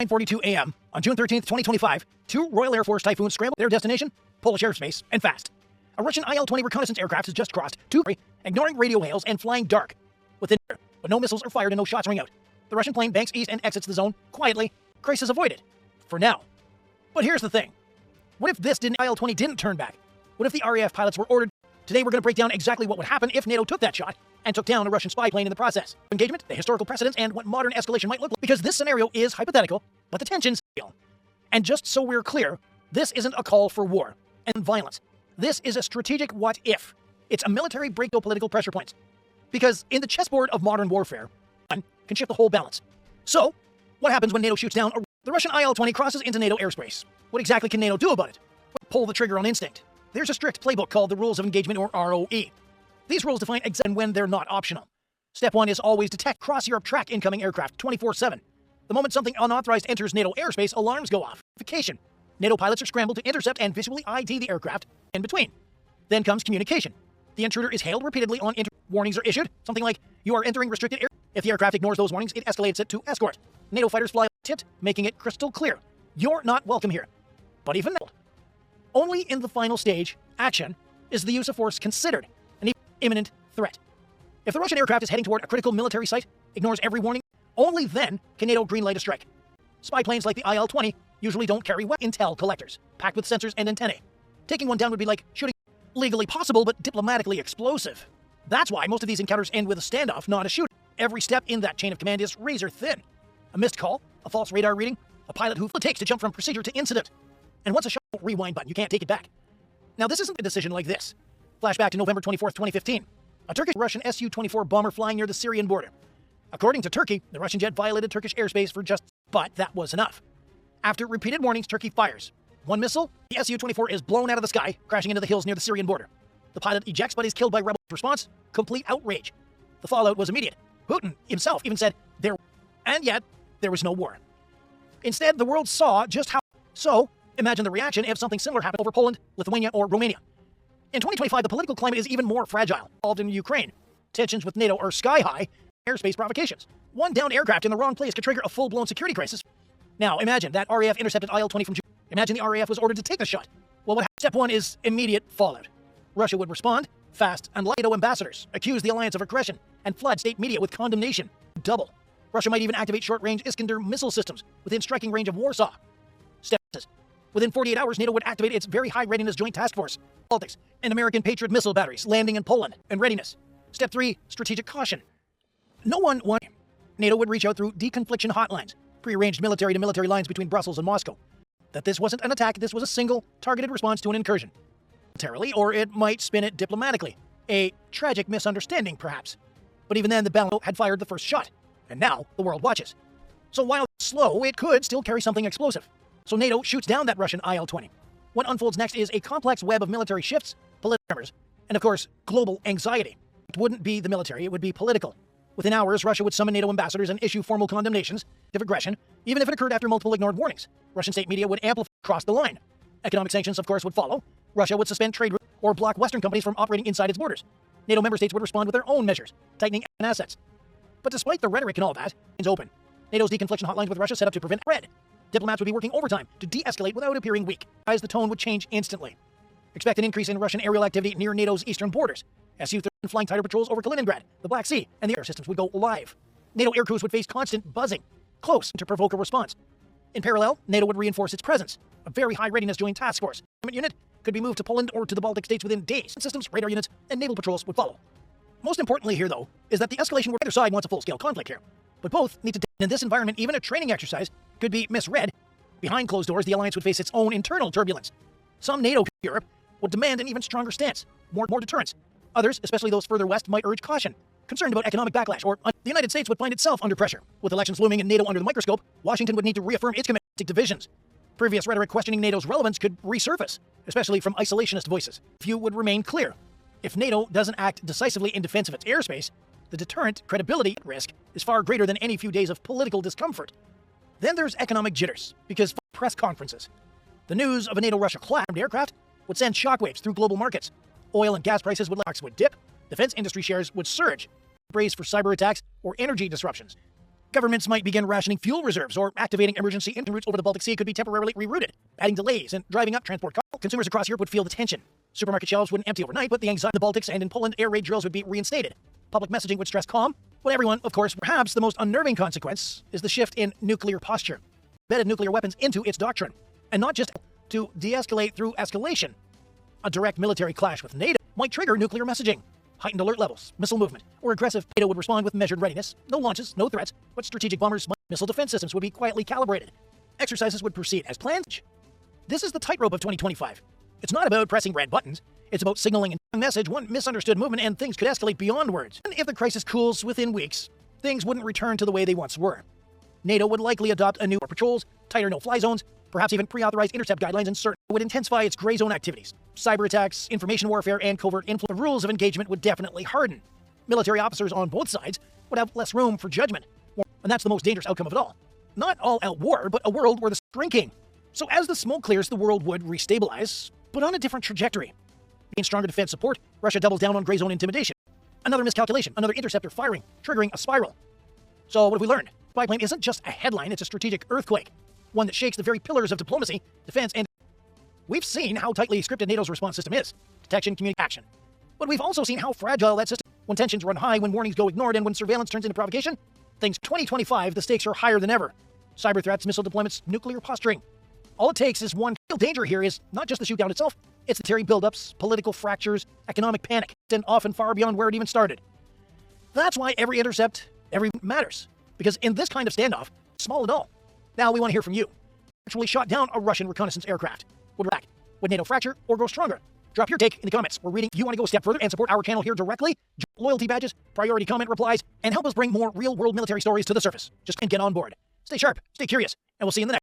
9:42 a.m. on June 13th, 2025, two Royal Air Force Typhoons scrambled their destination, Polish airspace, and fast. A Russian IL-20 reconnaissance aircraft has just crossed, ignoring radio hails and flying dark. But no missiles are fired and no shots ring out. The Russian plane banks east and exits the zone quietly. Crisis avoided. For now. But here's the thing. What if IL-20 didn't turn back? What if the RAF pilots were ordered? Today we're going to break down exactly what would happen if NATO took that shot and took down a Russian spy plane in the process. Engagement, the historical precedents, and what modern escalation might look like. Because this scenario is hypothetical, but the tension's real. And just so we're clear, this isn't a call for war and violence. This is a strategic what if. It's a military break political pressure points. Because in the chessboard of modern warfare, one can shift the whole balance. So, what happens when NATO shoots down the Russian IL-20 crosses into NATO airspace? What exactly can NATO do about it? Pull the trigger on instinct. There's a strict playbook called the Rules of Engagement, or ROE. These rules define exactly when they're not optional. Step 1 is always detect cross-Europe track incoming aircraft 24/7. The moment something unauthorized enters NATO airspace, alarms go off. Notification. NATO pilots are scrambled to intercept and visually ID the aircraft in between. Then comes communication. The intruder is hailed repeatedly on warnings are issued, something like, you are entering restricted air. If the aircraft ignores those warnings, it escalates it to escort. NATO fighters fly tipped, making it crystal clear. You're not welcome here. But even now, only in the final stage, action, is the use of force considered an imminent threat. If the Russian aircraft is heading toward a critical military site, ignores every warning, only then can NATO greenlight a strike. Spy planes like the IL-20 usually don't carry intel collectors, packed with sensors and antennae. Taking one down would be like shooting legally possible but diplomatically explosive. That's why most of these encounters end with a standoff, not a shooting. Every step in that chain of command is razor thin. A missed call, a false radar reading, a pilot who it takes to jump from procedure to incident. And once a shot, rewind button, you can't take it back. Now this isn't a decision like this. Flashback to November 24th, 2015. A Turkish-Russian Su-24 bomber flying near the Syrian border. According to Turkey, the Russian jet violated Turkish airspace but that was enough. After repeated warnings, Turkey fires. One missile, the Su-24 is blown out of the sky, crashing into the hills near the Syrian border. The pilot ejects but is killed by rebel response. Complete outrage. The fallout was immediate. Putin himself even said and yet there was no war. Instead, the world saw just how. So, imagine the reaction if something similar happened over Poland, Lithuania, or Romania. In 2025, the political climate is even more fragile. Involved in Ukraine, tensions with NATO are sky high. Airspace provocations. One downed aircraft in the wrong place could trigger a full-blown security crisis. Now, imagine that RAF intercepted IL-20 from June. Imagine the RAF was ordered to take the shot. Well, what happened? Step 1 is immediate fallout. Russia would respond fast, and NATO ambassadors accuse the alliance of aggression and flood state media with condemnation. Double. Russia might even activate short-range Iskander missile systems within striking range of Warsaw. Step 2. Within 48 hours, NATO would activate its Very High Readiness Joint Task Force, Baltics, and American Patriot missile batteries landing in Poland and readiness. Step 3. Strategic caution. NATO would reach out through deconfliction hotlines, prearranged military-to-military lines between Brussels and Moscow. That this wasn't an attack, this was a single, targeted response to an incursion. Militarily, or it might spin it diplomatically. A tragic misunderstanding, perhaps. But even then, the Ballo had fired the first shot, and now the world watches. So while slow, it could still carry something explosive. So NATO shoots down that Russian IL-20. What unfolds next is a complex web of military shifts, political tremors, and of course, global anxiety. It wouldn't be the military, it would be political. Within hours, Russia would summon NATO ambassadors and issue formal condemnations of aggression, even if it occurred after multiple ignored warnings. Russian state media would amplify across the line. Economic sanctions, of course, would follow. Russia would suspend trade routes or block Western companies from operating inside its borders. NATO member states would respond with their own measures, tightening assets. But despite the rhetoric and all that, it's open. NATO's deconfliction hotlines with Russia set up to prevent red. Diplomats would be working overtime to de-escalate without appearing weak. As the tone would change instantly. Expect an increase in Russian aerial activity near NATO's eastern borders. Su-30 flying tighter patrols over Kaliningrad, the Black Sea, and the air systems would go live. NATO air crews would face constant buzzing, close to provoke a response. In parallel, NATO would reinforce its presence. A Very High Readiness Joint Task Force unit could be moved to Poland or to the Baltic states within days. Systems, radar units, and naval patrols would follow. Most importantly here, though, is that the escalation where either side wants a full-scale conflict here. But both need to. In this environment, even a training exercise could be misread. Behind closed doors, the alliance would face its own internal turbulence. Some NATO Europe would demand an even stronger stance, more deterrence. Others, especially those further west, might urge caution, concerned about economic backlash, or the United States would find itself under pressure. With elections looming and NATO under the microscope, Washington would need to reaffirm its commitment to divisions. Previous rhetoric questioning NATO's relevance could resurface, especially from isolationist voices. Few would remain clear. If NATO doesn't act decisively in defense of its airspace, the deterrent credibility risk is far greater than any few days of political discomfort. Then there's economic jitters, because press conferences. The news of a NATO-Russia clash aircraft would send shockwaves through global markets. Oil and gas prices would dip, defense industry shares would surge, brace for cyber attacks or energy disruptions. Governments might begin rationing fuel reserves or activating emergency routes over the Baltic Sea could be temporarily rerouted, adding delays and driving up transport costs. Consumers across Europe would feel the tension. Supermarket shelves wouldn't empty overnight, but the anxiety in the Baltics and in Poland, air raid drills would be reinstated. Public messaging would stress calm, but everyone, of course, perhaps the most unnerving consequence is the shift in nuclear posture. Embedded nuclear weapons into its doctrine, and not just to de-escalate through escalation. A direct military clash with NATO might trigger nuclear messaging, heightened alert levels, missile movement, or aggressive. NATO would respond with measured readiness, no launches, no threats, but strategic bombers, missile defense systems would be quietly calibrated. Exercises would proceed as planned. This is the tightrope of 2025. It's not about pressing red buttons. It's about signaling a message, one misunderstood movement, and things could escalate beyond words. And if the crisis cools within weeks, things wouldn't return to the way they once were. NATO would likely adopt a new patrols, tighter no-fly zones, perhaps even pre-authorized intercept guidelines, and certain would intensify its gray zone activities. Cyber attacks, information warfare, and covert influence. The rules of engagement would definitely harden. Military officers on both sides would have less room for judgment. And that's the most dangerous outcome of it all. Not all-out war, but a world where the shrinking. So as the smoke clears, the world would restabilize, but on a different trajectory. Gain stronger defense support, Russia doubles down on gray zone intimidation. Another miscalculation, another interceptor firing, triggering a spiral. So what have we learned? Spy plane isn't just a headline, it's a strategic earthquake. One that shakes the very pillars of diplomacy, defense, and... We've seen how tightly scripted NATO's response system is. Detection, communication. But we've also seen how fragile that system is. When tensions run high, when warnings go ignored, and when surveillance turns into provocation, things 2025, the stakes are higher than ever. Cyber threats, missile deployments, nuclear posturing. All it takes is one. Real danger here is not just the shootdown itself, it's the military buildups, political fractures, economic panic, and often far beyond where it even started. That's why every intercept, every matters. Because in this kind of standoff, small at all. Now we want to hear from you. Actually shot down a Russian reconnaissance aircraft. Would react? Would NATO fracture or grow stronger? Drop your take in the comments. We're reading. You want to go a step further and support our channel here directly? Loyalty badges, priority comment replies, and help us bring more real-world military stories to the surface. Just get on board. Stay sharp, stay curious, and we'll see you in the next.